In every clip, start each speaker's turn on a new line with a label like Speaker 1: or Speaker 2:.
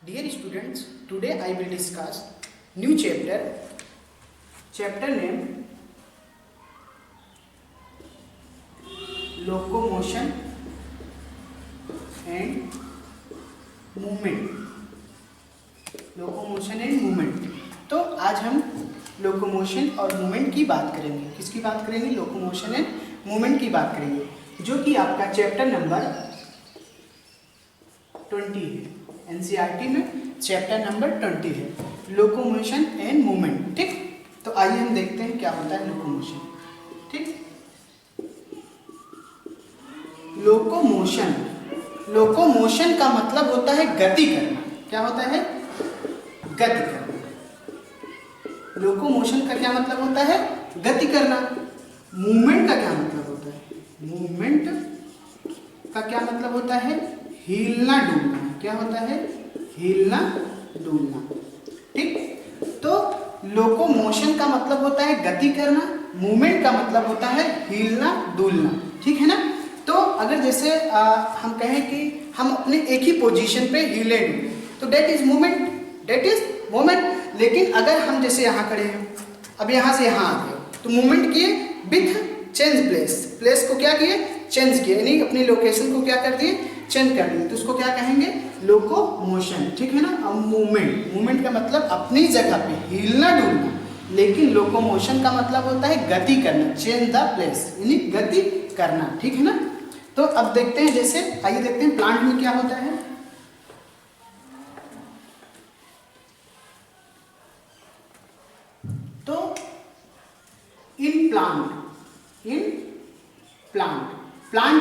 Speaker 1: Dear students, today I will discuss new chapter. Chapter name Locomotion and Movement. Locomotion and movement. तो आज हम locomotion और movement की बात करेंगे। किसकी बात करेंगे? लोकोमोशन एंड मूवमेंट की बात करेंगे, जो कि आपका चैप्टर नंबर 20 है। एनसीईआरटी में चैप्टर नंबर 20 है, लोकोमोशन एंड मूवमेंट। ठीक, तो आइए हम देखते हैं क्या होता है लोकोमोशन। ठीक, लोकोमोशन, लोकोमोशन का मतलब होता है गति करना। क्या होता है? गति करना। लोकोमोशन का क्या मतलब होता है? गति करना। मूवमेंट का क्या मतलब होता है? मूवमेंट का क्या मतलब होता है? हिलना डुलना। क्या होता है? हिलना डुलना। ठीक, तो लोकोमोशन का मतलब होता है गति करना, मूवमेंट का मतलब होता है हिलना डुलना। ठीक है ना? तो अगर जैसे हम कहें कि हम अपने एक ही पोजीशन पे हिले डुले, तो that is movement, that is movement. लेकिन अगर हम जैसे यहाँ खड़े हैं, अब यहाँ से यहाँ आ गए, तो मूवमेंट किए विथ चेंज प्लेस। प्लेस को क्या किए? चेंज किए, यानी अपनी लोकेशन को क्या कर दिए? चेंज कर दिए। तो उसको क्या कहेंगे? लोकोमोशन। ठीक है ना? अब मूवमेंट, मूवमेंट का मतलब अपनी जगह पे हिलना डुलना, लेकिन लोकोमोशन का मतलब होता है गति करना, चेंज द प्लेस, यानी गति करना। ठीक है ना? तो अब देखते हैं, जैसे आइए देखते हैं प्लांट में क्या होता है। तो इन प्लांट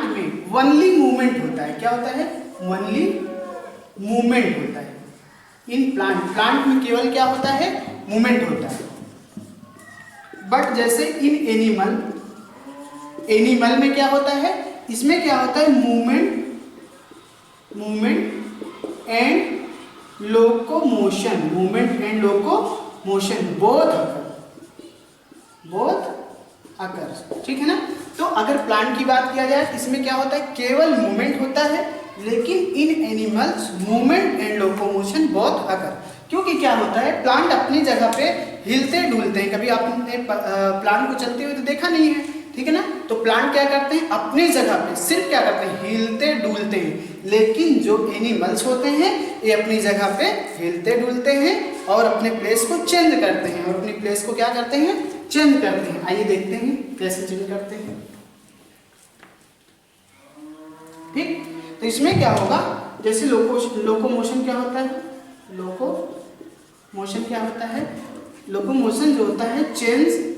Speaker 1: में वनली मूवमेंट होता है। क्या होता है? वनली मूवमेंट होता है। इन प्लांट में केवल क्या होता है? मूवमेंट होता है। बट जैसे इन एनिमल में क्या होता है? इसमें क्या होता है? Movement and locomotion, movement and locomotion both occur. ठीक है ना? तो अगर प्लांट की बात किया जाए, इसमें क्या होता है? केवल मूवमेंट होता है, लेकिन इन animals movement and locomotion both occur. क्योंकि क्या होता है? प्लांट अपनी जगह पे हिलते डुलते हैं। कभी आपने प्लांट को चलते हुए तो देखा नहीं है, ठीक है ना? तो प्लांट क्या करते हैं? अपनी जगह पे सिर्फ क्या करते हैं? हिलते डुलते हैं। लेकिन जो एनिमल्स होते हैं, ये अपनी जगह पे हिलते डुलते हैं और अपने प्लेस को चेंज करते हैं, और अपनी प्लेस को क्या करते हैं? चेंज करते हैं। आइए देखते हैं कैसे चेंज करते हैं। ठीक, तो इसमें क्या होगा? जैसे लोकोमोशन क्या होता है? लोकोमोशन क्या होता है? लोकोमोशन जो होता है चेंज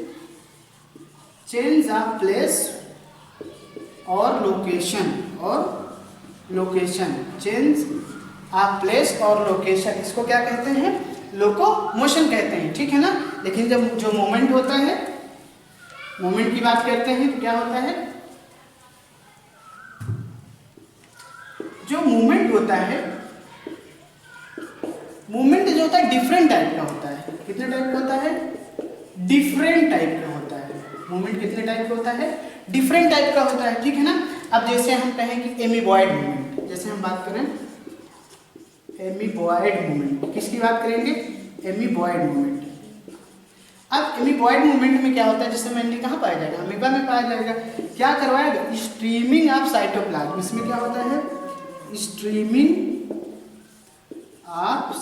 Speaker 1: ऑफ प्लेस और लोकेशन, चेंज ऑफ प्लेस और लोकेशन, इसको क्या कहते हैं? लोकोमोशन कहते हैं। ठीक है ना? लेकिन जब जो मोमेंट होता है, मोमेंट की बात करते हैं, तो क्या होता है? जो मूवमेंट होता है, मूवमेंट जो होता है डिफरेंट टाइप का होता है। कितने टाइप का होता है? डिफरेंट टाइप का होता है। मूवमेंट कितने टाइप का होता है? डिफरेंट टाइप का होता है। ठीक है ना? अब जैसे हम कहें कि एमीबॉयड मूवमेंट, जैसे हम बात करें एमीबॉयड मूवमेंट, किसकी बात करेंगे? Amoeboid movement. अब एमीबॉयड मूवमेंट में क्या होता है? जैसे मैंने कहाँ पाया जाएगा? अमीबा में पाया जाएगा। क्या करवाएगा? Streaming of cytoplasm. इसमें क्या होता है? स्ट्रीमिंग ऑफ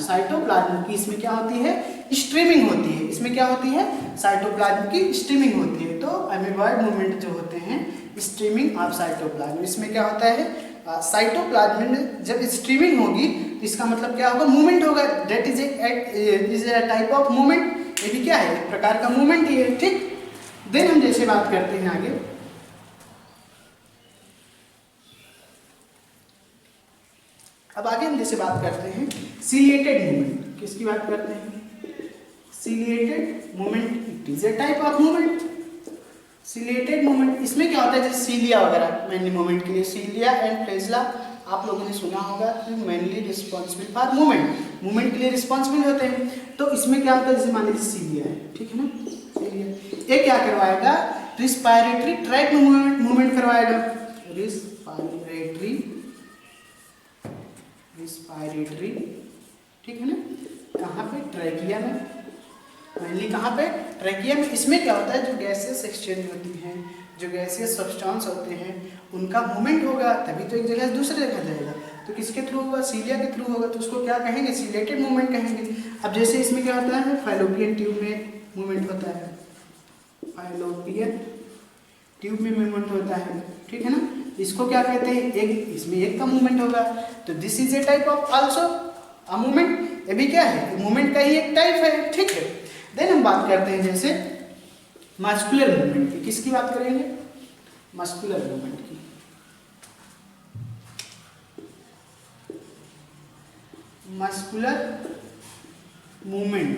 Speaker 1: साइटोप्लाज्म की इसमें क्या होती है? स्ट्रीमिंग होती है। इसमें क्या होती है? साइटोप्लाज्म की स्ट्रीमिंग होती है। तो अमीबॉयड मूवमेंट जो होते हैं स्ट्रीमिंग ऑफ साइटोप्लाज्म, इसमें क्या होता है? साइटोप्लाज्म में जब स्ट्रीमिंग होगी, तो इसका मतलब क्या होगा? मूवमेंट होगा। That is a type of movement. ये भी क्या है? एक प्रकार का मूवमेंट ही है। ठीक, देन हम जैसे बात करते हैं आगे, अब आगे हम जैसे बात करते हैं सिलिएटेड मूवमेंट। किसकी बात करते हैं? Ciliated movement, it is a type of movement. Ciliated movement, इसमें क्या होता है? जैसे सीलिया वगैरह मेनली मूवमेंट के लिए, सीलिया एंड फ्लैजेला आप लोगों ने सुना होगा कि मेनली रिस्पॉन्सिबल फॉर मूवमेंट के लिए रिस्पॉन्सिबल होते हैं। तो इसमें क्या होता है? जैसे मान लीजिए सीलिया है, ठीक है ना? सीलिया ये क्या करवाएगा? रिस्पायरेटरी ट्रैक मूवमेंट करवाएगा। रिस्पायरेटरी रिस्पायरेटरी, ठीक है ना, कहाँ पे, ट्रैकिया में, मेनली कहाँ पे, ट्रैकिया में। इसमें क्या होता है, जो गैसेस एक्सचेंज होती हैं, जो गैसेस सब्सटेंस होते हैं, उनका मूवमेंट होगा तभी तो एक जगह से दूसरी जगह जाएगा। तो किसके थ्रू होगा, सीलिया के थ्रू होगा, तो उसको क्या कहेंगे, सीलेटेड मूवमेंट कहेंगे। अब जैसे इसमें क्या होता है, फैलोपियन ट्यूब में मूवमेंट होता है, फैलोपियन ट्यूब में मूवमेंट होता है, ठीक है ना, इसको क्या कहते हैं, एक इसमें एक का मूवमेंट होगा, तो this is a type of also a movement. ये भी क्या है, मूवमेंट का ही एक टाइप है, ठीक है। देन हम बात करते हैं जैसे मस्कुलर मूवमेंट की। किसकी बात करेंगे, मस्कुलर मूवमेंट की। मस्कुलर मूवमेंट,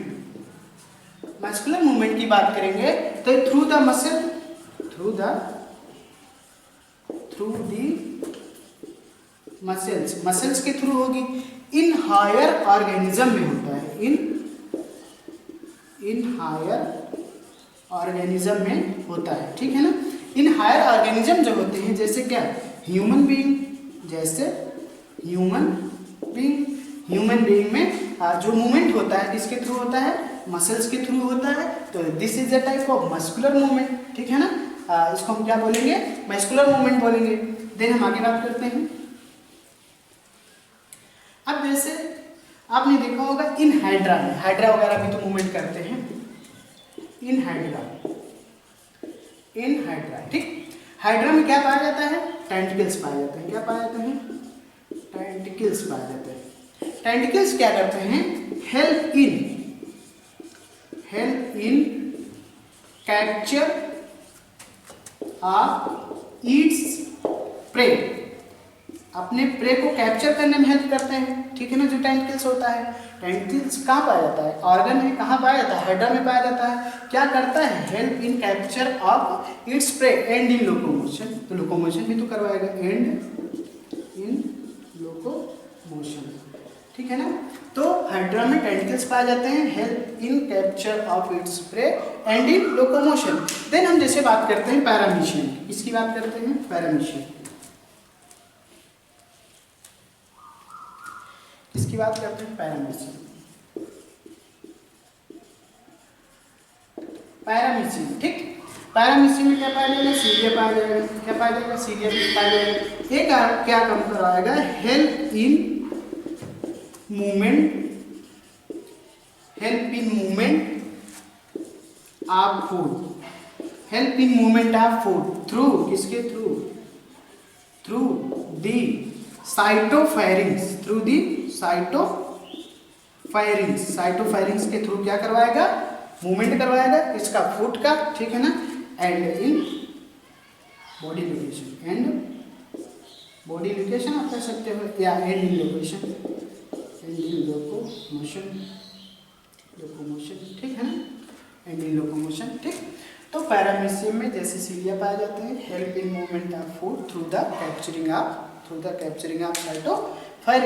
Speaker 1: मस्कुलर मूवमेंट की बात करेंगे तो through the muscle, through the muscles, muscles के थ्रू होगी। इन हायर ऑर्गेनिज्म में होता है, इन हायर ऑर्गेनिज्म में होता है, ठीक है ना। इन हायर ऑर्गेनिज्म जो होते हैं, जैसे क्या, ह्यूमन बीइंग, जैसे ह्यूमन बीइंग में जो मूवमेंट होता है किसके थ्रू होता है, मसल्स के थ्रू होता है। तो this is a type of muscular movement, ठीक है ना। इसको हम क्या बोलेंगे, मस्कुलर मूवमेंट बोलेंगे। देन हम आगे बात करते हैं। अब जैसे आपने देखा होगा इन हाइड्रा में, हाइड्रा वगैरह भी तो मूवमेंट करते हैं, इन हाइड्रा, ठीक। हाइड्रा में क्या पाया जाता है, टेंटिकल्स पाए जाते हैं। क्या पाए जाते हैं, टेंटिकल्स पाए जाते हैं। टेंटिकल्स क्या करते हैं, help in capture of its pray, अपने प्रे को कैप्चर करने में हेल्प करते हैं, ठीक है ना। जो टेंटिकल्स होता है, टेंटिकल्स कहाँ पाया जाता है, ऑर्गन में, कहाँ पाया जाता है, हाइड्रा में पाया जाता है। क्या करता है, help in capture of its prey and in locomotion, तो लोकोमोशन भी तो करवाएगा, एंड इन लोकोमोशन, ठीक है ना। तो हाइड्रा में टेंटिकल्स पाए जाते हैं, help in capture of its prey and in locomotion. Then हम जैसे बात करते हैं पैरामीशियम, इसकी बात करते हैं, पैरामीशियम, इसकी बात करते हैं, पैरामीशियम, ठीक। पैरामीशियम में क्या पाया जाएगा, सीलिया पाया जाएगा। क्या पाया जाएगा, सीलिया पाया जाएगा। एक क्या काम करवाएगा, help in movement of food, help in movement of food through, किसके थ्रू दी साइटोफेरिंग्स, थ्रू दी साइटोफेरिंग्स के थ्रू क्या करवाएगा, मूवमेंट करवाएगा, इसका फूड का, ठीक है ना। एंड इन बॉडी लोकेशन, आप कह सकते हो, या एंड इन लोकेशन, लोकोमोशन, ठीक है ना, एंड इन लोकोमोशन, ठीक। तो पैरामीशियम में जैसे सीलिया पाए जाते हैं, help in movement of food through the capturing of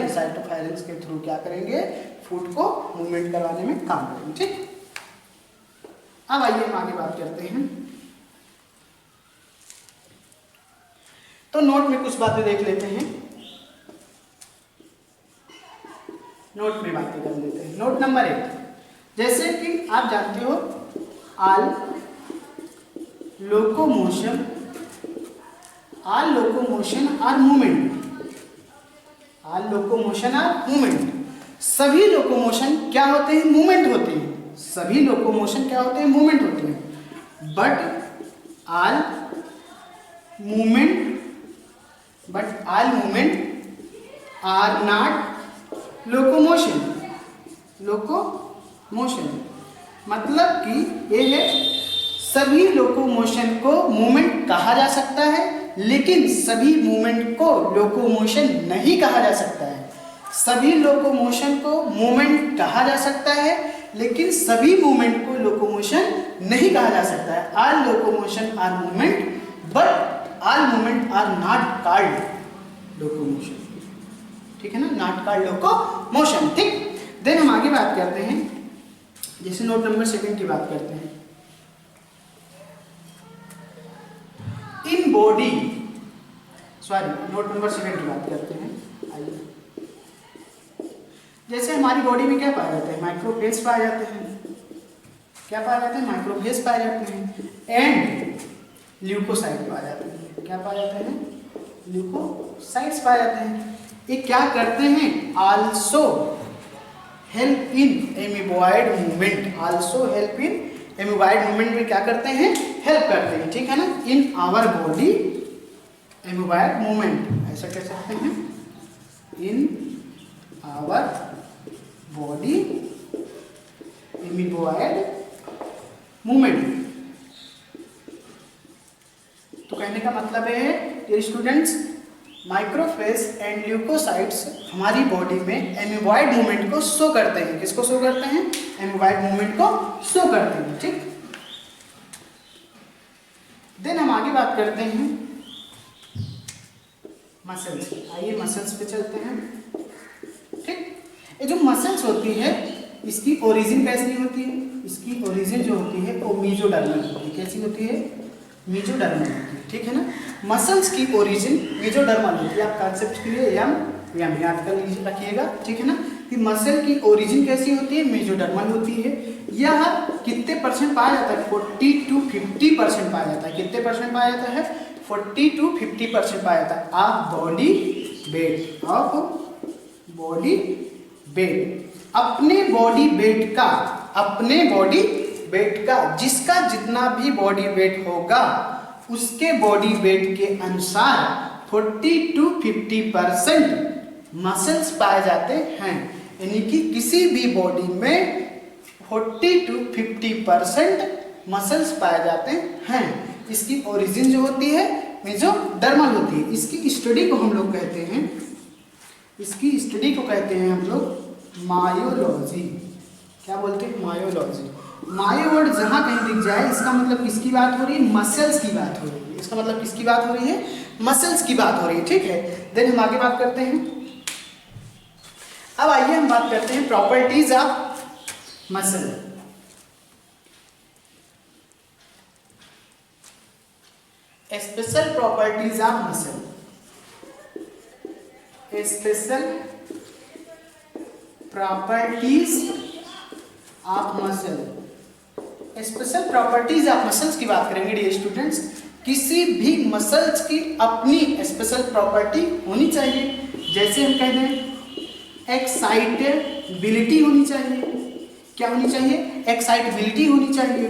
Speaker 1: साइटोफेरिंग्स के थ्रू क्या करेंगे, फूड को मूवमेंट करवाने में काम करेंगे, ठीक। अब आइए हम आगे बात करते हैं। तो नोट में कुछ बातें देख लेते हैं, नोट में बातें कर लेते हैं। नोट नंबर 1, जैसे कि आप जानते हो, ऑल लोकोमोशन आर मूवमेंट, सभी लोकोमोशन क्या होते हैं, मूवमेंट होते हैं, सभी लोकोमोशन क्या होते हैं, मूवमेंट होते हैं। But all movement are not locomotion, मतलब कि ये है, सभी लोकोमोशन को मूवमेंट कहा जा सकता है, लेकिन सभी मूवमेंट को लोकोमोशन नहीं कहा जा सकता है। सभी लोकोमोशन को मूवमेंट कहा जा सकता है, लेकिन सभी मूवमेंट को लोकोमोशन नहीं कहा जा सकता है। All locomotion are movement, but all movement are not called locomotion, ठीक है ना, नॉट कॉल्ड लोकोमोशन, ठीक। देन हम आगे बात करते हैं, जैसे नोट नंबर 2 की बात करते हैं। इन बॉडी, नोट नंबर 2 की बात करते हैं। आइए, जैसे हमारी बॉडी में क्या पाए जाते हैं, माइक्रोफेज पाए जाते हैं। क्या पाए जाते हैं, माइक्रोफेज पाए जाते हैं एंड ल्यूकोसाइट पाए जाते हैं। क्या पाए जाते हैं, ल्यूकोसाइट्स पाए जाते हैं। ये क्या करते हैं, also help in amoeboid movement. Also help in amoeboid movement में क्या करते हैं, हेल्प करते हैं, ठीक है ना, in our body amoeboid movement. ऐसा कह सकते हैं, in our body amoeboid movement. तो कहने का मतलब है ये स्टूडेंट्स, माइक्रोफेज एंड ल्यूकोसाइट्स हमारी बॉडी में एमीबॉयड मूवमेंट को शो करते हैं। किसको शो करते हैं, एमीबॉयड मूवमेंट को शो करते हैं, ठीक। देन हम आगे बात करते हैं मसल्स। आइए मसल्स पे चलते हैं, ठीक। ये जो मसल्स होती है इसकी ओरिजिन कैसी होती है, इसकी ओरिजिन जो होती है वो मेसोडर्मल होती है। कैसी होती है, मेसोडर्मल होती है, ठीक है ना। मसल्स की ओरिजिन मेसोडर्मल होती है। आप कंसेप्ट के लिए यम याद कर लीजिए, रखिएगा, ठीक है ना, कि मसल की ओरिजिन कैसी होती है, मेसोडर्मल होती है। यह कितने परसेंट पाया जाता है, 40 to 50% पाया जाता है। कितने परसेंट पाया जाता है, 40 to 50% पाया जाता है of body weight, of body weight, अपने बॉडी वेट का, अपने बॉडी वेट का, जिसका जितना भी बॉडी वेट होगा उसके बॉडी वेट के अनुसार 40 to 50% मसल्स पाए जाते हैं। यानी कि किसी भी बॉडी में 40 to 50% मसल्स पाए जाते हैं। इसकी ओरिजिन जो होती है मेसोडर्मल होती है। इसकी स्टडी को हम लोग कहते हैं, इसकी स्टडी को कहते हैं हम लोग मायोलॉजी। क्या बोलते हैं, मायोलॉजी। मायो वर्ड जहां कहीं दिख जाए इसका मतलब किसकी बात हो रही है, मसल्स की बात हो रही है। इसका मतलब किसकी बात हो रही है, मसल्स की बात हो रही है, ठीक है। देन हम आगे बात करते हैं। अब आइए हम बात करते हैं properties of muscle. Special properties of muscle. Special properties of muscle. Special properties of muscles की बात करेंगे डियर स्टूडेंट्स। किसी भी मसल्स की अपनी स्पेशल प्रॉपर्टी होनी चाहिए। जैसे हम कहते हैं एक्साइटेबिलिटी होनी चाहिए। क्या होनी चाहिए, एक्साइटेबिलिटी होनी चाहिए,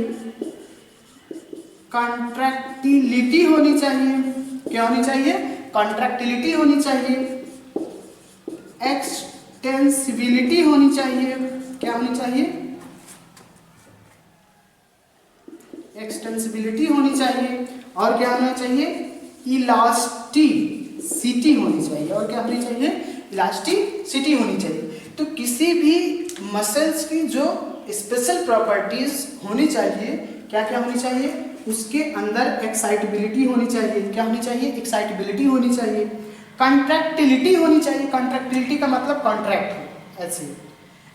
Speaker 1: कॉन्ट्रैक्टिलिटी होनी चाहिए। क्या होनी चाहिए, कॉन्ट्रैक्टिलिटी होनी चाहिए, एक्सटेंसिबिलिटी होनी चाहिए। क्या होनी चाहिए, एक्सटेंसिबिलिटी होनी चाहिए। और क्या होना चाहिए, इलास्टिसिटी होनी चाहिए। और क्या होनी चाहिए, इलास्टिसिटी होनी चाहिए। तो किसी भी मसल्स की जो स्पेशल प्रॉपर्टीज होनी चाहिए, क्या क्या होनी चाहिए, उसके अंदर एक्साइटेबिलिटी होनी चाहिए। क्या होनी चाहिए, एक्साइटेबिलिटी होनी चाहिए, कॉन्ट्रैक्टिलिटी होनी चाहिए। कॉन्ट्रैक्टिलिटी का मतलब कॉन्ट्रैक्ट, ऐसे।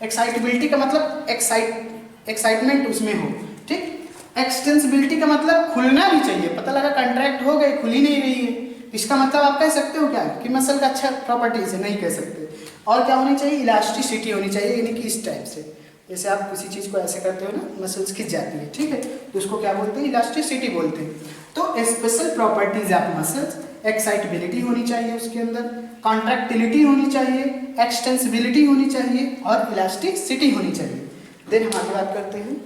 Speaker 1: एक्साइटेबिलिटी का मतलब एक्साइटमेंट उसमें हो, ठीक। एक्सटेंसिबिलिटी का मतलब खुलना भी चाहिए। पता लगा कॉन्ट्रैक्ट हो गए, खुल ही नहीं रही है, इसका मतलब आप कह सकते हो क्या कि मसल का अच्छा प्रॉपर्टी से नहीं कह सकते। और क्या होनी चाहिए, इलास्टिसिटी होनी चाहिए। यानी कि इस टाइप से, जैसे आप किसी चीज़ को ऐसे करते हो ना, मसल्स खिंच जाती है, ठीक है, तो उसको क्या बोलते हैं, इलास्टिसिटी बोलते हैं। तो special properties of muscles, excitability होनी चाहिए उसके अंदर, कॉन्ट्रैक्टिलिटी होनी चाहिए, एक्सटेंसिबिलिटी होनी चाहिए और इलास्टिसिटी होनी चाहिए। देन हम आगे बात करते हैं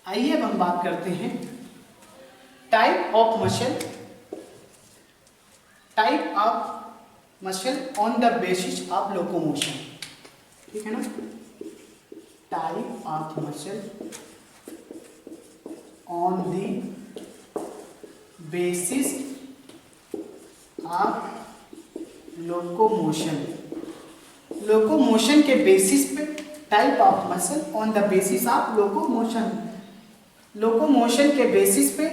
Speaker 1: आइए अब हम बात करते हैं type of muscle. Type of muscle on the basis of locomotion, ठीक है ना। Type of muscle on the basis of locomotion. Locomotion के बेसिस पे type of muscle on the basis of locomotion. Locomotion के बेसिस पे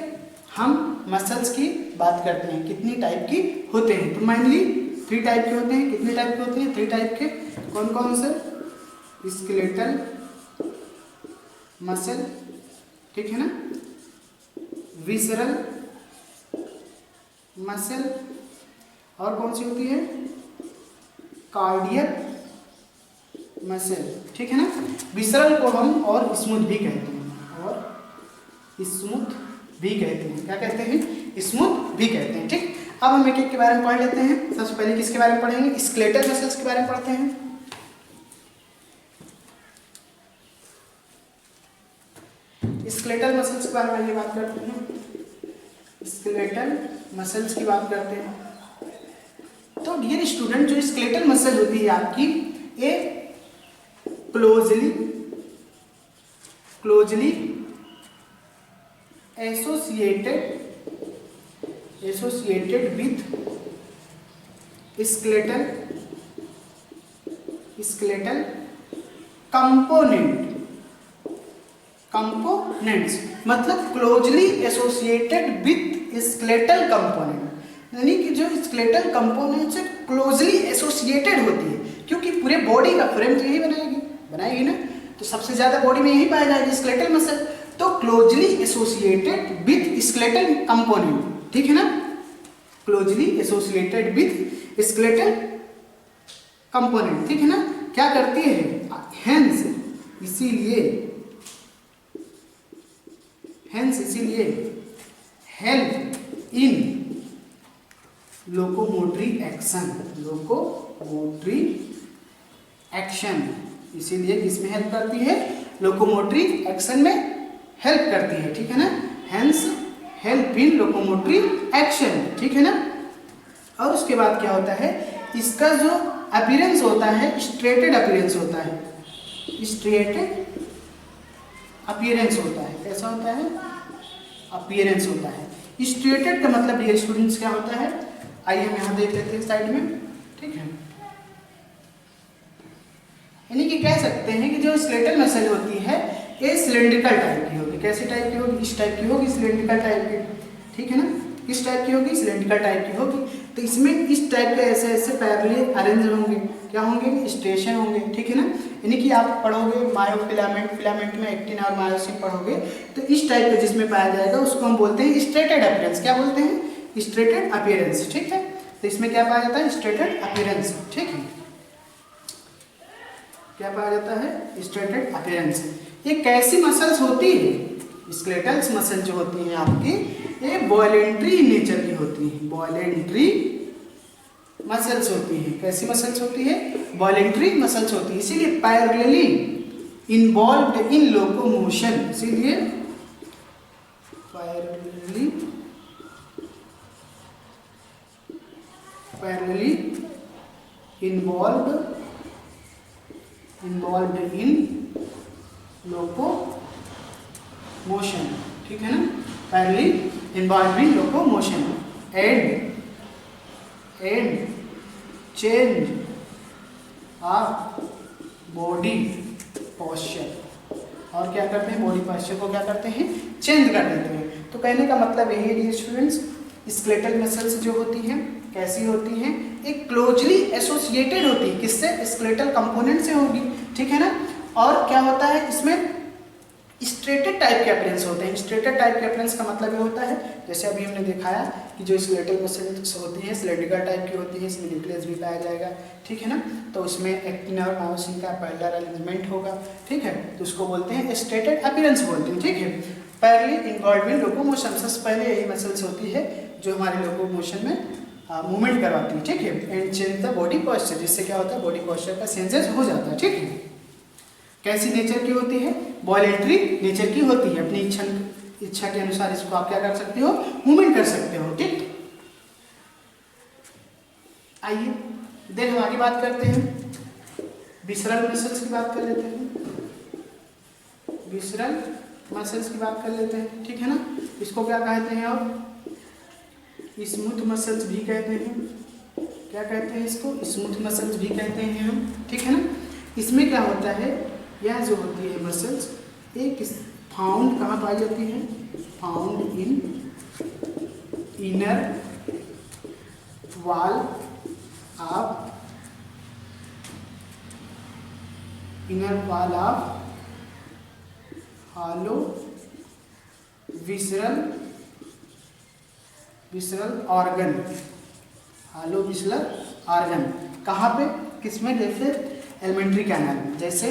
Speaker 1: हम muscles की बात करते हैं, कितनी टाइप की होते हैं। तो मेनली 3 टाइप के होते हैं। कितने टाइप के होते हैं, 3 टाइप के। कौन कौन से, स्केलेटल मसल, ठीक है ना, विसरल मसल, और कौन सी होती है, कार्डियक मसल, ठीक है ना। विसरल को हम और स्मूथ भी कहते हैं, और स्मूथ भी कहते हैं, क्या कहते हैं, स्मूथ भी कहते हैं, ठीक। अब हम एक एक के बारे में पढ़ लेते हैं। सबसे पहले किसके बारे में पढ़ेंगे, स्केलेटल मसल्स के बारे में पढ़ते हैं। स्केलेटल मसल्स के बारे में आइए बात करते हैं। स्केलेटल मसल्स की बात करते हैं। तो डियर स्टूडेंट, जो स्केलेटल मसल होती है आपकी, ये closely associated with skeletal components, मतलब closely associated with skeletal component, यानी कि जो स्केलेटल कंपोनेंट से क्लोजली एसोसिएटेड होती है, क्योंकि पूरे बॉडी का फ्रेम तो यही बनाएगी ना, तो सबसे ज्यादा बॉडी में यही पाया जाएगा स्केलेटल मसल। तो closely associated with skeletal component, ठीक है ना, closely associated with skeletal component, ठीक है ना। क्या करती है, हेंस इसीलिए हेल्प इन लोकोमोटरी एक्शन, इसीलिए किसमें हेल्प करती है, लोकोमोटरी एक्शन में हेल्प करती है, ठीक है ना। Hence help in locomotory action, ठीक है ना। और उसके बाद क्या होता है, इसका जो अपीयरेंस होता है, स्ट्रेटेड अपीयरेंस होता है, स्ट्रेटेड अपीयरेंस होता है। कैसा होता है, अपीयरेंस होता है। स्ट्रेटेड का मतलब डियर स्टूडेंट्स क्या होता है, आइए हम यहाँ देख लेते हैं साइड में, ठीक है। यानी कि कह सकते हैं कि जो स्केलेटल मसल होती है ये सिलेंड्रिकल टाइप की होगी। कैसी टाइप की होगी, इस टाइप की होगी, सिलेंड्रिकल टाइप की, ठीक है ना। किस टाइप की होगी, सिलेंड्रिकल टाइप की होगी। तो इसमें इस टाइप के ऐसे ऐसे पैरेलल अरेंज होंगे, क्या होंगे, स्टेशन होंगे, ठीक है ना। यानी कि आप पढ़ोगे फिलामेंट में एक्टिन और मायोसिन पढ़ोगे, तो इस टाइप का जिसमें पाया जाएगा उसको हम बोलते हैं स्ट्रेटेड अपीयरेंस। क्या बोलते हैं, स्ट्रेटेड अपीयरेंस, ठीक है। तो इसमें क्या पाया जाता है, स्ट्रेटेड अपीयरेंस, ठीक है। क्या पाया जाता है, स्ट्रेटेड अपीयरेंस। ये कैसी मसल्स होती है, स्केलेटल मसल जो होती हैं आपकी, ये वॉलेंट्री नेचर की होती है, वॉलेंट्री मसल्स होती है। कैसी मसल्स होती है, वॉलेंट्री मसल्स होती है, इसीलिए पैरेलली इन्वॉल्व्ड इन लोकोमोशन, इसीलिए पैरेलली इन्वॉल्व्ड इन लोकोमोशन, ठीक है ना, parallelly involved in locomotion and change of body posture. और क्या करते हैं, बॉडी पोस्चर को क्या करते हैं, चेंज कर देते हैं। तो कहने का मतलब यही है डियर स्टूडेंट्स, स्केलेटल मसल्स जो होती हैं कैसी होती हैं, एक क्लोजली एसोसिएटेड होती है, किससे, स्केलेटल कंपोनेंट से होगी, ठीक है ना। और क्या होता है, इसमें स्ट्रेटेड टाइप के अपीयरेंस होते हैं। स्ट्रेटेड टाइप के अपीयरेंस का मतलब ये होता है, जैसे अभी हमने दिखाया कि जो स्केलेटल मसल्स होती हैं सिलेंड्रिकल टाइप की होती है, इसमें न्यूक्लियस भी पाया जाएगा, ठीक है ना। तो उसमें एक्टिन और मायोसिन का पैरेलल अरेंजमेंट होगा, ठीक है, तो उसको बोलते हैं स्ट्रेटेड अपीयरेंस बोलते हैं, ठीक है। पैरेलली इन्वॉल्व्ड इन लोकोमोशन, सबसे पहले यही मसल्स होती है जो हमारे लोकोमोशन में मूवमेंट करवाती है, ठीक है। And change the body posture, जिससे क्या होता है, बॉडी पोस्चर का चेंजेस हो जाता है, ठीक है। कैसी नेचर की होती है, वॉलेंट्री नेचर की होती है, अपनी इच्छा के अनुसार इसको आप क्या कर सकते हो, मूवमेंट कर सकते हो, ठीक। आइए देन हम आगे बात करते हैं, विसरल मसल्स की बात कर लेते हैं, विसरल मसल्स की बात कर लेते हैं, ठीक है ना। इसको क्या कहते हैं, आप स्मूथ मसल्स भी कहते हैं, क्या कहते हैं इसको, स्मूथ मसल्स भी कहते हैं हम, ठीक है ना। इसमें क्या होता है, यह जो होती है मसल्स एक फाउंड कहाँ पाई जाती है, found in inner wall of hollow visceral visceral organ, hollow visceral organ कहाँ पे, किसमें, जैसे एलिमेंट्री कैनाल में, जैसे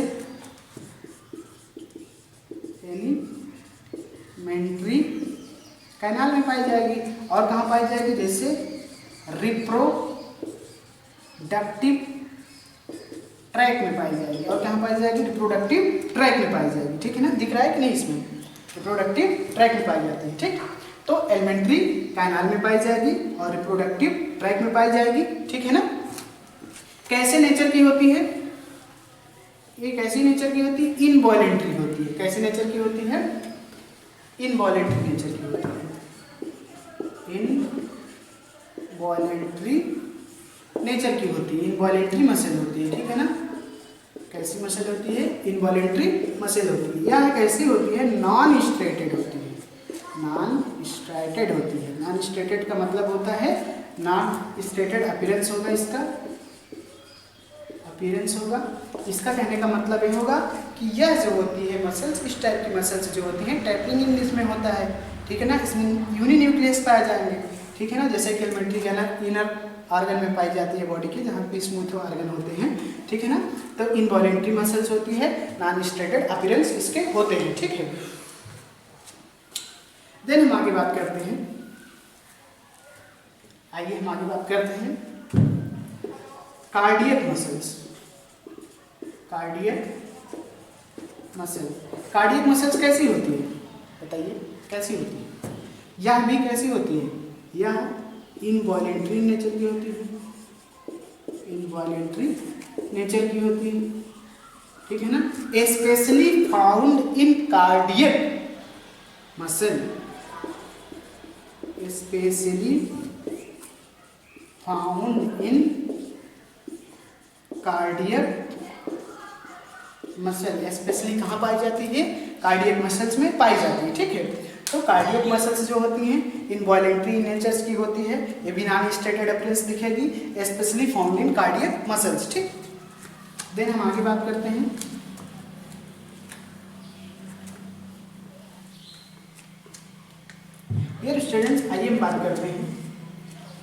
Speaker 1: एलिमेंट्री कैनाल में पाई जाएगी। और कहाँ पाई जाएगी, जैसे रिप्रोडक्टिव ट्रैक में पाई जाएगी। और कहाँ पाई जाएगी, रिप्रोडक्टिव ट्रैक में पाई जाएगी। ठीक है ना, दिख रहा है कि नहीं, इसमें रिप्रोडक्टिव ट्रैक में पाई जाती है। ठीक, तो एलिमेंट्री कैनाल में पाई जाएगी और रिप्रोडक्टिव ट्रैक में पाई जाएगी। ठीक है ना। कैसे नेचर की होती है, ये कैसी नेचर की होती है, इनवॉलेंट्री होती है। कैसे नेचर की होती है, इनवॉलेंट्री नेचर की होती है, इनवॉलेंट्री नेचर की होती है, इनवॉलेंट्री मसल होती है। ठीक है ना, कैसी मसल होती है, इनवॉलेंट्री मसल होती है। यह कैसी होती है, नॉन स्ट्रेटेड होती है, नॉन स्ट्रेटेड होती है। नॉन स्ट्रेटेड का मतलब होता है, नॉन स्ट्रेटेड अपीयरेंस होगा, इसका अपीयरेंस होगा। इसका कहने का मतलब ये होगा कि यह जो होती है मसल्स, इस टाइप की मसल्स जो होती हैं, टैपलिंग इंग्लिश में होता है। ठीक है ना, इसमें यूनिन्यूक्लियस पाए जाएंगे। ठीक है ना, जैसे कि एलिमेंट्री कैनाल इनर ऑर्गन में पाई जाती है बॉडी की, जहाँ पे स्मूथ ऑर्गन होते हैं। ठीक है ना, तो इनवॉलेंट्री मसल्स होती है, नॉन स्ट्रेटेड अपीयरेंस इसके होते हैं। ठीक है, देन हम आगे बात करते हैं, आइए हम आगे बात करते हैं cardiac muscles. Cardiac muscle, cardiac muscles कैसी होती है, बताइए कैसी होती है। यह भी कैसी होती है, यह इनवॉलेंट्री नेचर की होती है, इनवॉलेंट्री नेचर की होती है। ठीक है ना, specially found in cardiac muscle, specially found in cardiac muscle. Specially कहाँ पाई जाती है, कार्डियक मसल्स में पाई जाती है। ठीक है, तो कार्डियक मसल्स जो होती हैं इनवॉलेंट्री नेचर्स की होती है, ये भी नॉन स्ट्रेटेड अपीयरेंस दिखेगी, specially found in cardiac muscles. ठीक, देन हम आगे बात करते हैं डियर स्टूडेंट्स, आइए हम बात करते हैं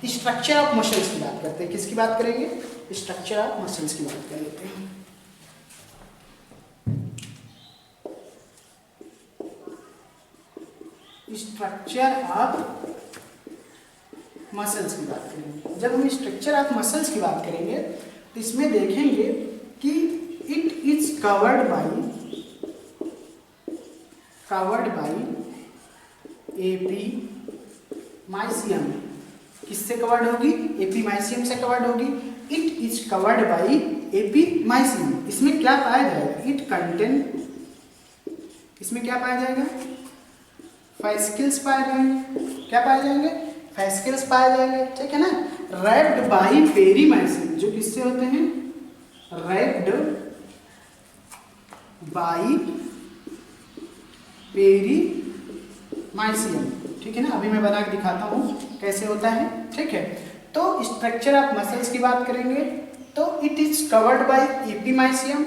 Speaker 1: स्ट्रक्चर ऑफ मसल्स की बात करते हैं। किसकी बात करेंगे, स्ट्रक्चर ऑफ मसल्स की बात कर लेते हैं। स्ट्रक्चर ऑफ मसल्स की बात करेंगे। जब हम स्ट्रक्चर ऑफ मसल्स की बात करेंगे तो इसमें देखेंगे कि it is covered by epimysium. किससे कवर्ड होगी, एपीमाइसियम से कवर्ड होगी। It is covered by epimysium. इसमें क्या पाया जाएगा, इट कंटेन, इसमें क्या पाया जाएगा, फाइस्किल्स पाए जाएंगे। क्या पाए जाएंगे, फाइस्किल्स पाए जाएंगे। ठीक है ना, रैप्ड बाई पेरीमाइसियम, जो किससे होते हैं, रैप्ड बाई पेरीमाइसियम। ठीक है ना, अभी मैं बना के दिखाता हूँ कैसे होता है। ठीक है, तो स्ट्रक्चर ऑफ मसल्स की बात करेंगे तो it is covered by epimysium,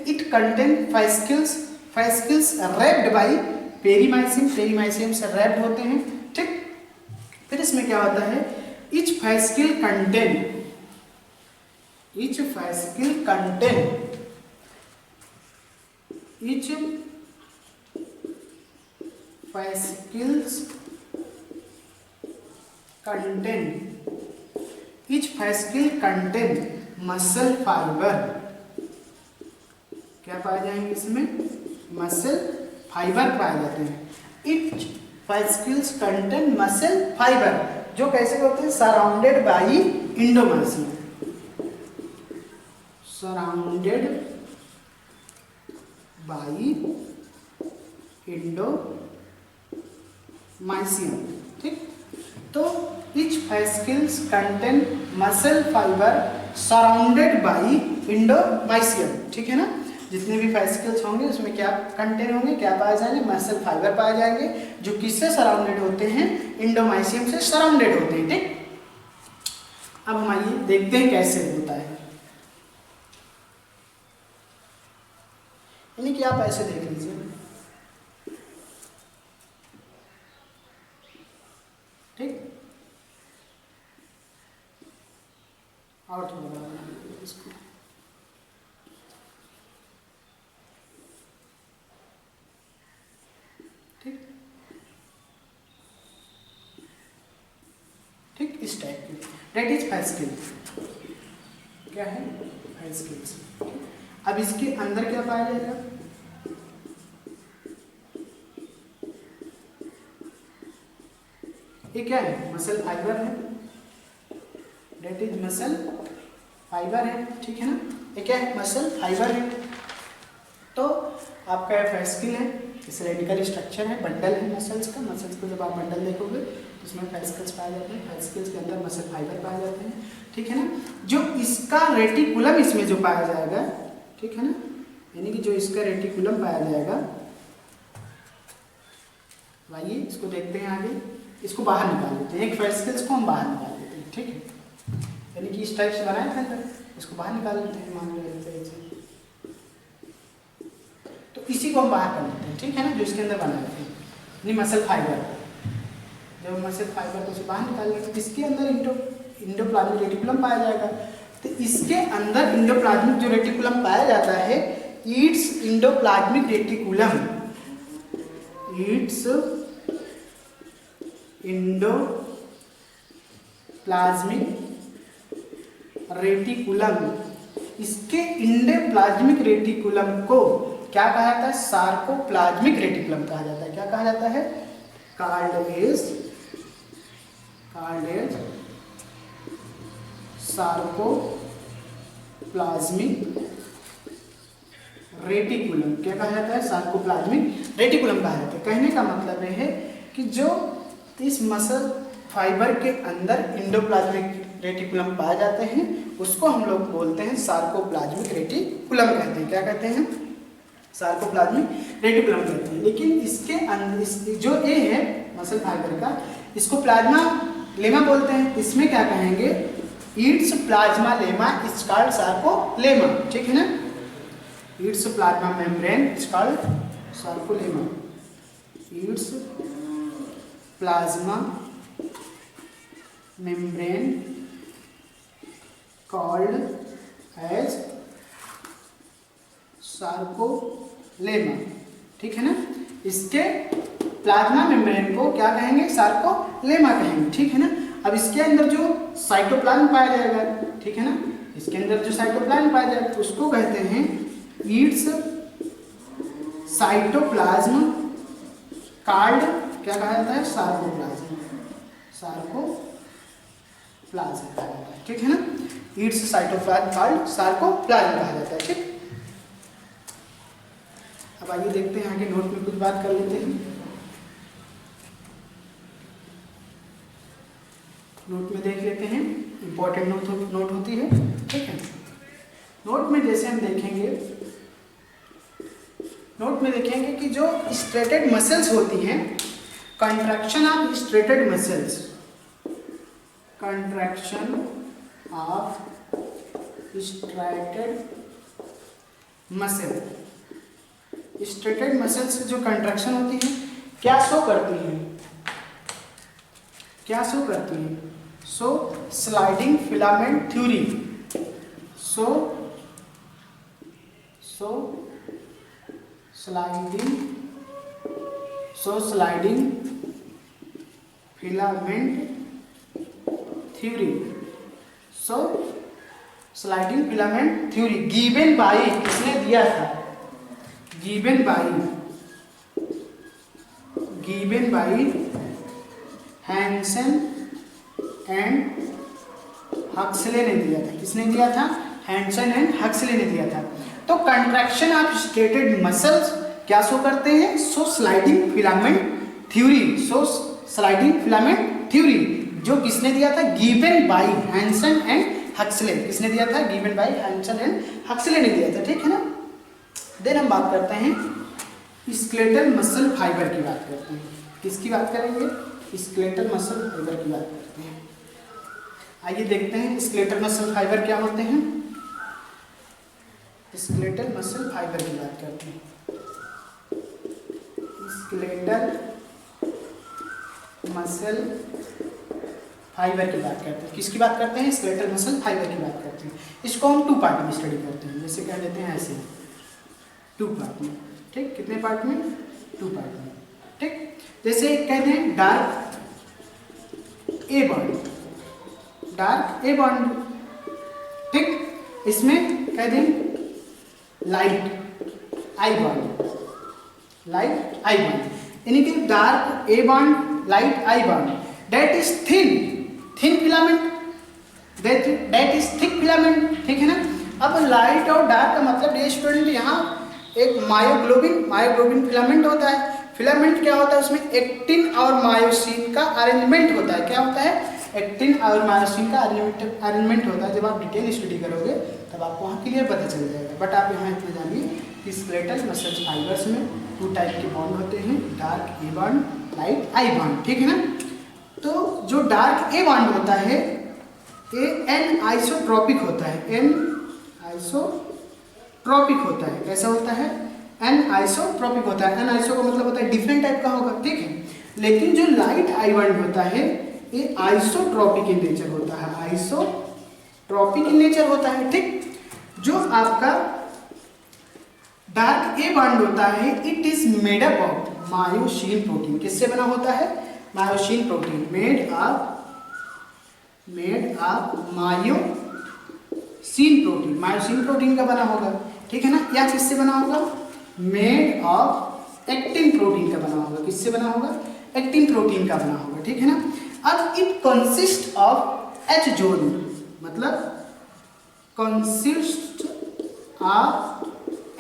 Speaker 1: it contain fascicles, fascicles wrapped by perimysium, perimysium से रैप्ड होते हैं। ठीक, फिर इसमें क्या होता है, each fascicle contain each fascicle contain muscle fiber. क्या पाए जाएंगे इसमें, मसल फाइबर पाए जाते हैं। Each fascicles contain muscle fiber, जो कैसे होते हैं, surrounded by endomysium, surrounded by endomysium. ठीक, तो each fascicles contain muscle fiber surrounded by endomysium. ठीक है ना, जितने भी fascicles होंगे उसमें क्या कंटेन होंगे, क्या पाए जाएंगे, मसल फाइबर पाए जाएंगे, जो किससे सराउंडेड होते हैं, इंडोमाइसियम से सराउंडेड होते हैं। ठीक, अब हम आइए देखते हैं कैसे होता है। यानी कि आप ऐसे देख लीजिए, और थोड़ा बड़ा बना दीजिए इसको। ठीक ठीक, इस टाइप की डेट इज फैस्किल। क्या है? फैस्किल्स। अब इसके अंदर क्या पाया जाएगा? ये क्या है? मसल फाइबर है, डेट इज मसल फाइबर है, ठीक है ना। ये क्या है? मसल फाइबर है। तो आपका फैस्किल है, सिलेंड्रिकल स्ट्रक्चर है, बंडल है मसल्स का। मसल्स को जब आप बंडल देखोगे तो उसमें फैस्किल्स पाए जाते हैं, फैस्किल्स के अंदर मसल फाइबर पाए जाते हैं, ठीक है ना। जो इसका रेटिकुलम इसमें जो पाया जाएगा, ठीक है ना, यानी कि जो इसका रेटिकुलम पाया जाएगा, आइए इसको देखते हैं आगे। इसको बाहर निकाल लेते हैं, एक फैस्किल्स को हम बाहर निकाल लेते हैं, ठीक है, यानी कि इस टाइप से बनाया था अंदर, इसको बाहर निकाल लेते हैं, मान लीजिए। तो इसी को हम बाहर कर लेते हैं, ठीक है ना, जो इसके अंदर बनाए थे, यानी मसल फाइबर। जब मसल फाइबर को बाहर निकाल लेते हैं, इसके अंदर इंडोप्लाज्मिक रेटिकुलम पाया जाएगा। तो इसके अंदर इंडोप्लाज्मिक जो रेटिकुलम पाया जाता है, it's endoplasmic reticulum, it's endoplasmic reticulum, इसके इंडोप्लाज्मिक रेटिकुलम को क्या कहा जाता है? सार्कोप्लाज्मिक रेटिकुलम कहा जाता है। क्या कहा जाता है? Called as sarcoplasmic reticulum. क्या कहा जाता है? सार्कोप्लाज्मिक रेटिकुलम कहा जाता है। कहने का मतलब यह है कि जो इस मसल फाइबर के अंदर इंडोप्लाज्मिक रेटिकुलम पाए जाते हैं, उसको हम लोग बोलते हैं सार्कोप्लाज्मिक रेटिकुलम कहते हैं। क्या कहते हैं? सार्कोप्लाज्मिक रेटिकुलम कहते हैं। लेकिन इसके अंदर जो ए है मसल फाइबर का, इसको प्लाज्मा लेमा बोलते हैं। इसमें क्या कहेंगे? Its plasmalemma is called sarcolemma, ठीक है ना। Its plasma membrane is called sarcolemma, its plasma membrane called as sarcolemma, ठीक है ना। इसके प्लाज्मा मेम्ब्रेन को क्या कहेंगे? सार्कोलेमा कहेंगे, ठीक है ना। अब इसके अंदर जो साइटोप्लाज्म पाया जाएगा, ठीक है ना, इसके अंदर जो साइटोप्लाज्म पाया जाएगा उसको कहते हैं इट्स साइटोप्लाज्म कॉल्ड, क्या कहा जाता है? सार्कोप्लाज्म, सार्कोप्लाज्म कहा जाता है, ठीक है ना। इट्स साइटोप्लाज्म कॉल्ड सार्कोप्लाज्म कहा जाता है, ठीक। अब आइए देखते हैं आगे, नोट में कुछ बात कर लेते हैं। नोट में देख लेते हैं, इंपॉर्टेंट नोट होती है, ठीक है। नोट में जैसे हम देखेंगे, नोट में देखेंगे कि जो स्ट्रेटेड मसल्स होती हैं, contraction of striated muscles, contraction of striated muscle, striated muscles जो कंट्रैक्शन होती है क्या शो करती है? क्या शो करती है? So sliding filament theory, so sliding filament theory, so sliding filament theory given by, किसने दिया था? Given by Hanson and Huxley ने दिया था। किसने दिया था? हैंसन एंड हक्सले ने दिया था। तो कंट्रैक्शन ऑफ स्ट्रेटेड मसल्स क्या शो करते हैं? So sliding filament theory, so sliding filament theory, जो किसने दिया था? Given by Hanson and Huxley. किसने दिया था? Given by Hanson and Huxley ने दिया था, ठीक है ना। देन हम बात करते हैं स्केलेटल मसल फाइबर की बात करते हैं। किसकी बात करेंगे? स्केलेटल मसल फाइबर की बात करते हैं। आइए देखते हैं स्केलेटल मसल फाइबर क्या होते हैं। स्केलेटल मसल फाइबर की बात करते हैं। स्केलेटल मसल फाइबर की बात करते हैं। किसकी बात करते हैं? स्केलेटल मसल फाइबर की बात करते हैं। इसको हम 2 पार्ट में स्टडी करते हैं, जैसे कह देते हैं ऐसे 2 पार्ट में, ठीक। कितने पार्ट में? 2 पार्ट में, ठीक। जैसे कहते हैं dark a bond, dark a bond, ठीक। इसमें कह दें लाइट आई बॉन्ड, लाइट आई बॉन्ड, यानी कि dark a bond, light I bond, that is thin filament, that is thick filament, ठीक है ना। अब लाइट और डार्क का मतलब ये स्टूडेंट यहाँ एक मायोग्लोबिन फिलामेंट होता है। फिलामेंट क्या होता है? उसमें एक्टिन और मायोसिन का अरेंजमेंट होता है। क्या होता है? एक्टिन और मायोसिन का अरेंजमेंट होता है। जब आप डिटेल स्टडी करोगे तब आपको वहाँ क्लियर पता चल जाएगा। बट आप यहाँ इतना जानिए कि स्केलेटल मसल फाइबर्स में 2 टाइप के बॉन्ड होते हैं, dark a bond, light I bond, ठीक है ना। तो जो डार्क ए बॉन्ड होता है ये एन आइसोट्रॉपिक होता है, एन आइसोट्रॉपिक होता है। कैसा होता है? एन आइसोट्रॉपिक होता है। एन आइसो का मतलब होता है डिफरेंट टाइप का होगा, ठीक है। लेकिन जो लाइट आई बॉन्ड होता है ये आइसोट्रॉपिक इन नेचर होता है, आइसोट्रॉपिक इन नेचर होता है, ठीक। जो आपका डार्क ए बॉन्ड होता है it is made up of myosin protein. किससे बना होता है? Myosin protein, made of myosin protein, myosin protein का बना होगा, ठीक है ना। या किससे बना होगा? मेड ऑफ एक्टिन प्रोटीन का बना होगा। किससे बना होगा? एक्टिन प्रोटीन का बना होगा, ठीक है ना। अब it consist of H zone, मतलब consist of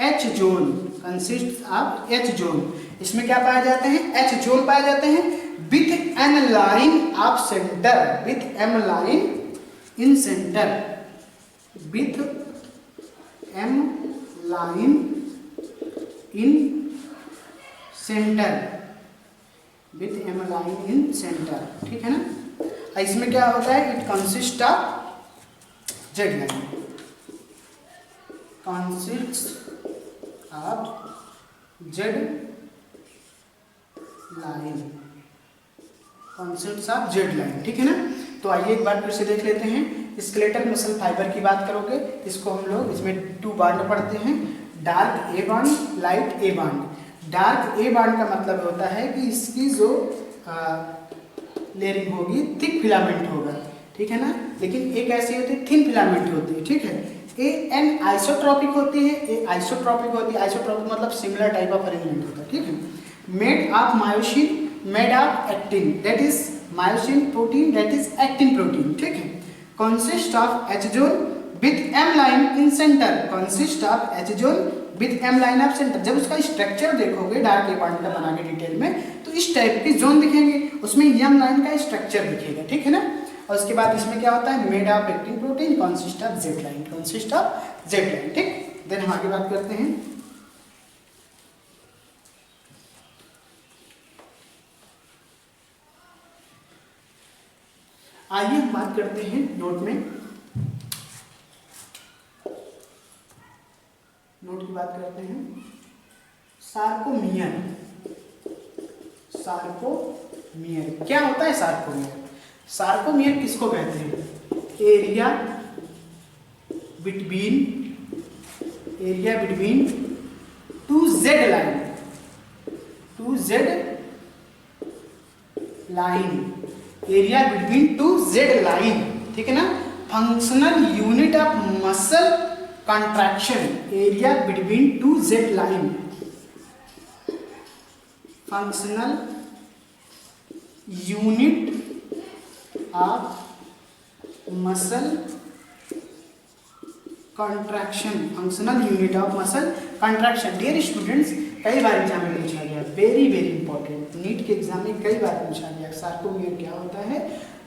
Speaker 1: H zone, consist of H zone. इसमें क्या पाए जाते हैं? एच जोन पाए जाते हैं with M line of centre, with M line in centre, with M line in centre, with M line in centre, ठीक है ना। इसमें क्या होता है? It consist of Z line, consist of Z line, consist of Z line, ठीक है ना। तो आइए एक बार फिर से देख लेते हैं। स्केलेटल मसल फाइबर की बात करोगे इसको हम लोग इसमें 2 बॉन्ड पढ़ते हैं, dark a bond, light a bond. Dark a bond का मतलब होता है कि इसकी जो लेयरिंग होगी थिक फिलामेंट होगा, ठीक है ना। लेकिन एक ऐसी होती है थिन फिलामेंट होती है, ठीक है। ए एन आइसोट्रॉपिक होती है, ए आइसोट्रॉपिक होती है। आइसोट्रॉपिक मतलब सिमिलर टाइप ऑफ अरेंजमेंट होता है, ठीक है। Made of myosin, made of actin, that is myosin protein, that is actin protein, ठीक है। Consist of H zone with M line in centre, consist of H zone with M line of centre. जब उसका structure देखोगे dark a bond का बना के detail में तो इस टाइप के जोन दिखेंगे, उसमें एम लाइन का स्ट्रक्चर दिखेगा, ठीक है ना। और उसके बाद इसमें क्या होता है? Made of actin protein, consist of Z line, consist of Z line, ठीक। देन हम आगे बात करते हैं। आइए हम बात करते हैं नोट में, नोट की बात करते हैं। सार्कोमियर, सार्कोमियर क्या होता है? सार्कोमियर, सार्कोमियर किसको कहते हैं? Area between 2 Z line, 2 Z line, area between 2 Z line, ठीक है ना। Functional unit of muscle contraction, area between 2 Z line, functional unit of muscle contraction, functional unit of muscle contraction. Dear students, कई बार exam में पूछा गया, very very important, NEET के exam में कई बार पूछा गया सार्कोमियर क्या होता है।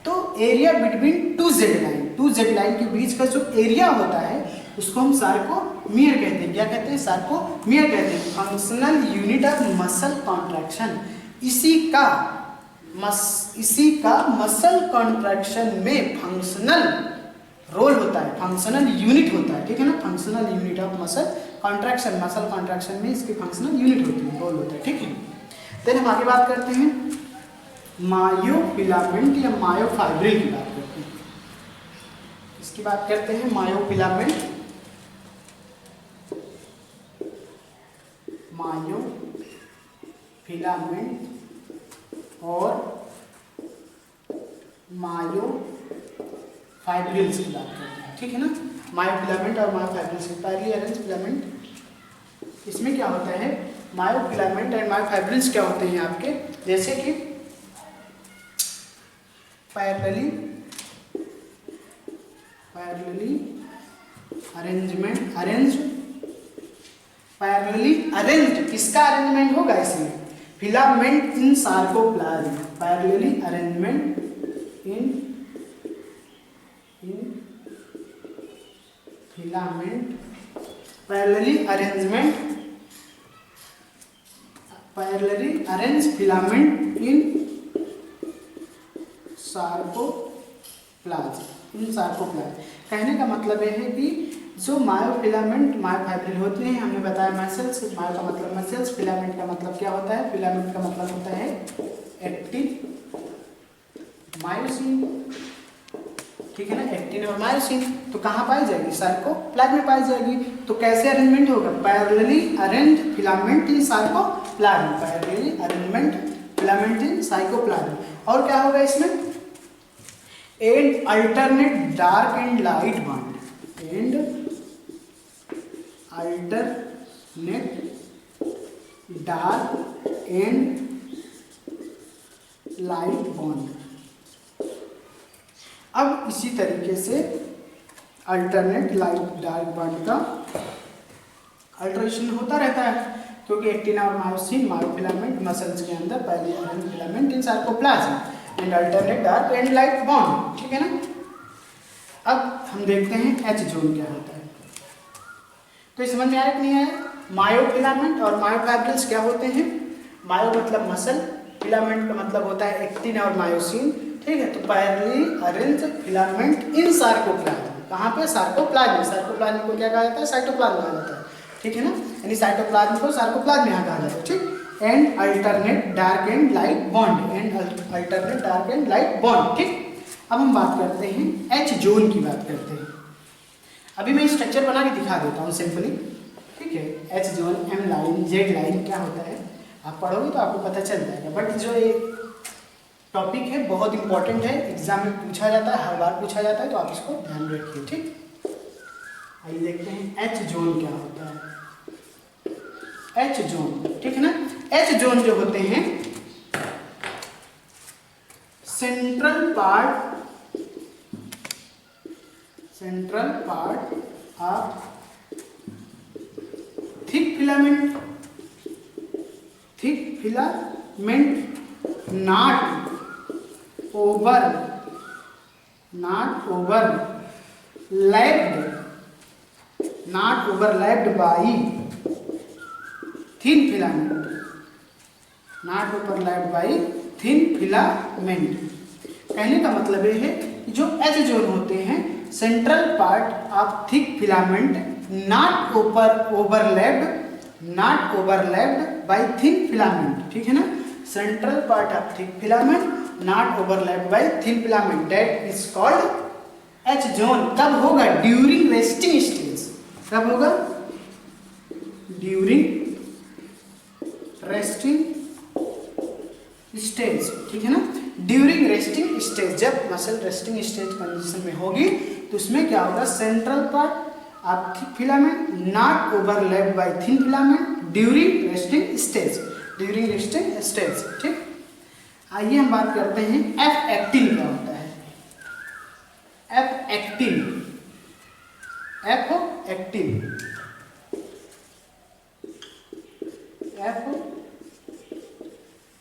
Speaker 1: तो area between 2 Z line, 2 Z line के बीच का जो एरिया होता है उसको हम सार्कोमियर कहते हैं। क्या कहते हैं? सार्कोमियर कहते हैं, functional unit of muscle contraction. इसी का मसल कॉन्ट्रैक्शन में फंक्शनल रोल होता है, फंक्शनल यूनिट होता है, ठीक है ना। Functional unit of muscle contraction, muscle contraction में इसकी फंक्शनल यूनिट होती है, रोल होता है, ठीक है। देन हम आगे बात करते हैं मायोफिलामेंट या मायोफाइब्रिल की बात करते हैं। इसकी बात करते हैं मायोफिलामेंट, और मायोफाइब्रिल्स की बात करते हैं, ठीक है ना। मायोफिलामेंट और मायोफाइब्रिल्स, पैरेलली अरेंज फिलामेंट, इसमें क्या होता है, मायोफिलामेंट एंड मायोफाइब्रिल्स क्या होते हैं आपके, जैसे कि पैरेलली अरेंज्ड, किसका अरेंजमेंट होगा इसमें, फिलामेंट इन सार्कोप्लाज्म, पैरेलली अरेंजमेंट इन फिलामेंट, पैरेलली अरेंज फिलामेंट इन सार्कोप्लाज्म, कहने का मतलब यह है कि जो मायोफिलामेंट मायोफाइब्रिल होते हैं, हमने बताया मसल्स, मायो का मतलब मसल्स, फिलामेंट का मतलब क्या होता है, फिलामेंट का मतलब होता है एक्टिन मायोसिन, ठीक है ना, एक्टिन और मायोसिन। तो कहाँ पाई जाएगी, सार्कोप्लाज्म में पाई जाएगी। तो कैसे अरेंजमेंट होगा, पैरेलली अरेंज फिलामेंट इन सार्कोप्लाज्म, पैरेलली अरेंजमेंट फिलामेंट इन सार्कोप्लाज्म। और क्या होगा इसमें, and alternate dark and light bond, and alternate dark and light bond. अब इसी तरीके से अल्टरनेट लाइट डार्क बॉन्ड का अल्टरेशन होता रहता है, क्योंकि एक्टिन और मायोसिन मायोफिलामेंट मसल्स के अंदर पहले arrange filament in sarcoplasm and alternate dark and light bond, ठीक है ना। अब हम देखते हैं एच जोन क्या होता है। तो समझ में आया कि नहीं आया, मायोफिलामेंट और मायोफाइब्रिल्स क्या होते हैं, मायो मतलब मसल, फिलामेंट का मतलब होता है एक्टिन और मायोसिन, ठीक है। तो पैरेलली अरेंज फिलामेंट इन सार्कोप्लाज्म, कहाँ पे, सार्कोप्लाज्म, सार्कोप्लाज्म को क्या कहा जाता है, साइटोप्लाज्म कहा जाता है, ठीक है ना, यानी साइटोप्लाज्म को सार्कोप्लाज्म यहाँ कहा जाता है, ठीक। And alternate dark and light bond, and alternate dark and light bond, ठीक। अब हम बात करते हैं एच जोन की बात करते हैं। अभी मैं स्ट्रक्चर बना के दिखा देता हूँ सिंपली, ठीक है। H zone, M line, Z line क्या होता है, आप पढ़ोगे तो आपको पता चल जाएगा। बट जो ये टॉपिक है बहुत इंपॉर्टेंट है, एग्जाम में पूछा जाता है, हर बार पूछा जाता है, तो आप इसको ध्यान रखिए, ठीक। आइए देखते हैं एच जोन क्या होता है। एच जोन, ठीक है ना। एच जोन जो होते हैं, central part of thick filament not overlapped by thin filament, कहने का मतलब ये है कि जो एच जोन होते हैं, central part of thick filament not overlapped by thin filament, ठीक है ना। Central part of thick filament not overlapped by thin filament, that is called H zone. कब होगा, ड्यूरिंग रेस्टिंग स्टेज, कब होगा, ड्यूरिंग रेस्टिंग स्टेज, ठीक है ना। ड्यूरिंग रेस्टिंग स्टेज, जब मसल रेस्टिंग स्टेज कंडीशन में होगी तो उसमें क्या होगा, central part of thick filament not overlapped by thin filament during resting stage, ठीक। आइए हम बात करते हैं एफ एक्टिन क्या होता है। एफ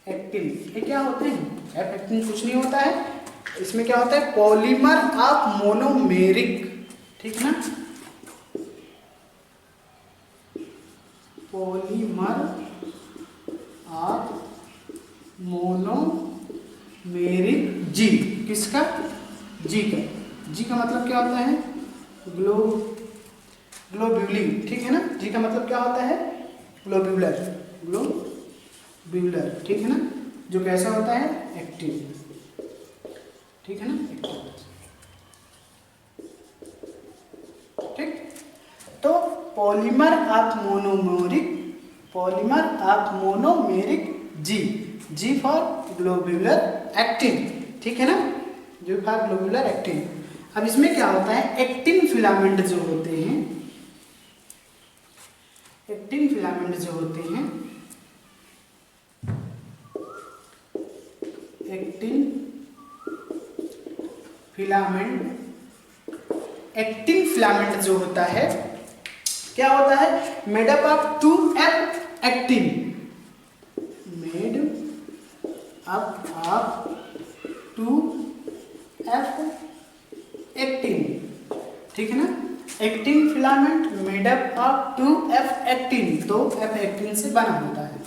Speaker 1: एक्टिन ये क्या होते हैं, एफ एक्टिन कुछ नहीं होता है, इसमें क्या होता है, पॉलीमर ऑफ मोनोमेरिक, ठीक ना, पॉलीमर ऑफ मोनोमेरिक जी, किसका, जी का मतलब क्या होता है, ग्लोब्यूलिन, ठीक है ना। जी का मतलब क्या होता है, ग्लोब्यूलर, ठीक है ना, जो कैसा होता है, एक्टिन, ठीक है ना, एक्टिन। ठीक, तो polymer of monomeric ji for globular actin, ठीक है ना, जी फॉर ग्लोब्यूलर एक्टिन। अब इसमें क्या होता है, एक्टिन फिलामेंट जो होते हैं, एक्टिन फिलामेंट जो होते हैं, एक्टिन फिलामेंट जो होता है, क्या होता है, made up of 2F actin, made up of 2F actin, ठीक है ना, actin filament made up of 2F actin, तो F एक्टिन से बना होता है,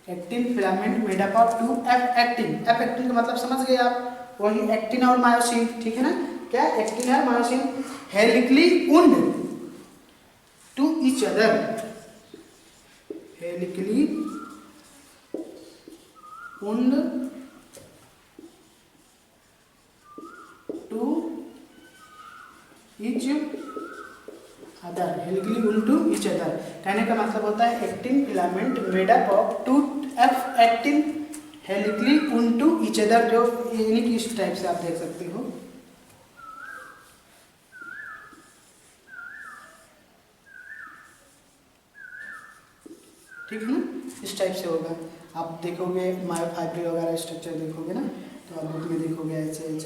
Speaker 1: actin filament made up of 2F actin. F actin का मतलब समझ गए आप, वही एक्टिन और मायोसिन, ठीक है ना, क्या एक्टिन है myosin, helically wound to each other, helically wound to each other, helically wound to each other, कहने का मतलब होता है actin filament made up of 2F actin helically wound to each other, जो यानी कि इस टाइप से आप देख सकते हो, ठीक है ना, इस टाइप से होगा। आप देखोगे मायोफाइब्रिल वगैरह स्ट्रक्चर देखोगे ना, तो आप बुक में देखोगे ऐसे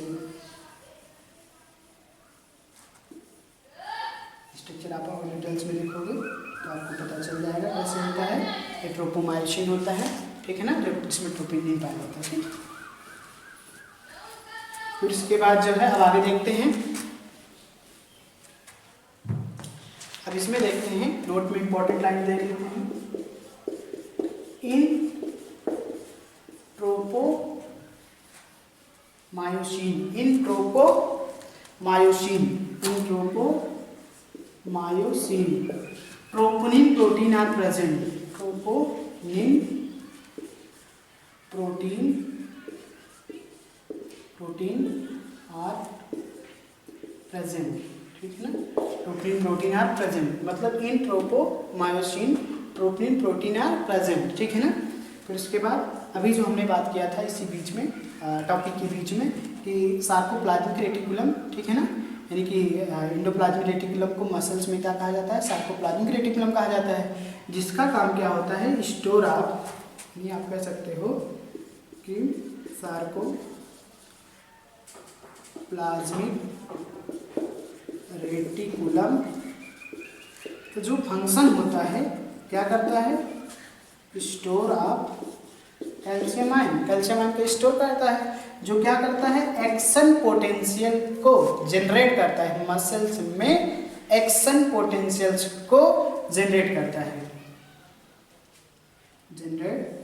Speaker 1: स्ट्रक्चर, आप और डिटेल्स में देखोगे तो आपको पता चल जाएगा कैसे होता है। एक ट्रोपोमायोसिन होता है, ठीक है ना, जो जिसमें ट्रोपोनिन पाया जाता है, ठीक। फिर इसके बाद जो है अब आगे देखते हैं, अब इसमें देखते हैं, नोट में इंपॉर्टेंट लाइन देख लेते हैं, इन tropomyosin troponin protein are present, troponin protein are present, ठीक है ना, troponin protein are present मतलब इन tropomyosin troponin protein are present, ठीक है ना। फिर उसके बाद अभी जो हमने बात किया था इसी बीच में टॉपिक के बीच में कि सार्कोप्लाज्मिक रेटिकुलम, ठीक है ना, यानी कि एंडोप्लाज्मिक रेटिकुलम को मसल्स में क्या कहा जाता है, सार्कोप्लाज्मिक रेटिकुलम कहा जाता है, जिसका काम क्या होता है, स्टोर ऑफ, ये आप कह सकते हो कि सार्कोप्लाज्मिक रेटिकुलम तो जो फंक्शन होता है क्या करता है, store of calcium ion, calcium ion को स्टोर करता है, जो क्या करता है, एक्शन पोटेंशियल को जनरेट करता है, मसल्स में एक्शन पोटेंशियल्स को जनरेट करता है, generate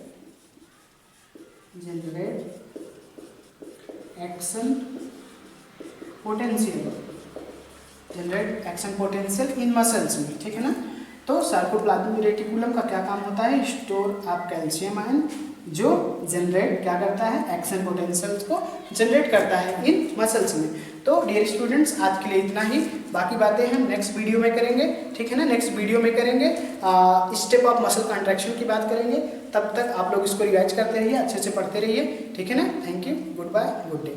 Speaker 1: action potential, generate action potential in muscles में, ठीक है ना। तो सार्कोप्लाज्मिक रेटिकुलम का क्या काम होता है, स्टोर ऑफ कैल्शियम आयन, जो जनरेट क्या करता है, एक्शन पोटेंशियल्स को जनरेट करता है इन मसल्स में। तो डियर स्टूडेंट्स, आज के लिए इतना ही, बाकी बातें हम नेक्स्ट वीडियो में करेंगे, ठीक है ना, नेक्स्ट वीडियो में करेंगे, स्टेप ऑफ मसल कॉन्ट्रैक्शन की बात करेंगे। तब तक आप लोग इसको रिवाइज करते रहिए, अच्छे से पढ़ते रहिए, ठीक है ना। Thank you, good bye, good day.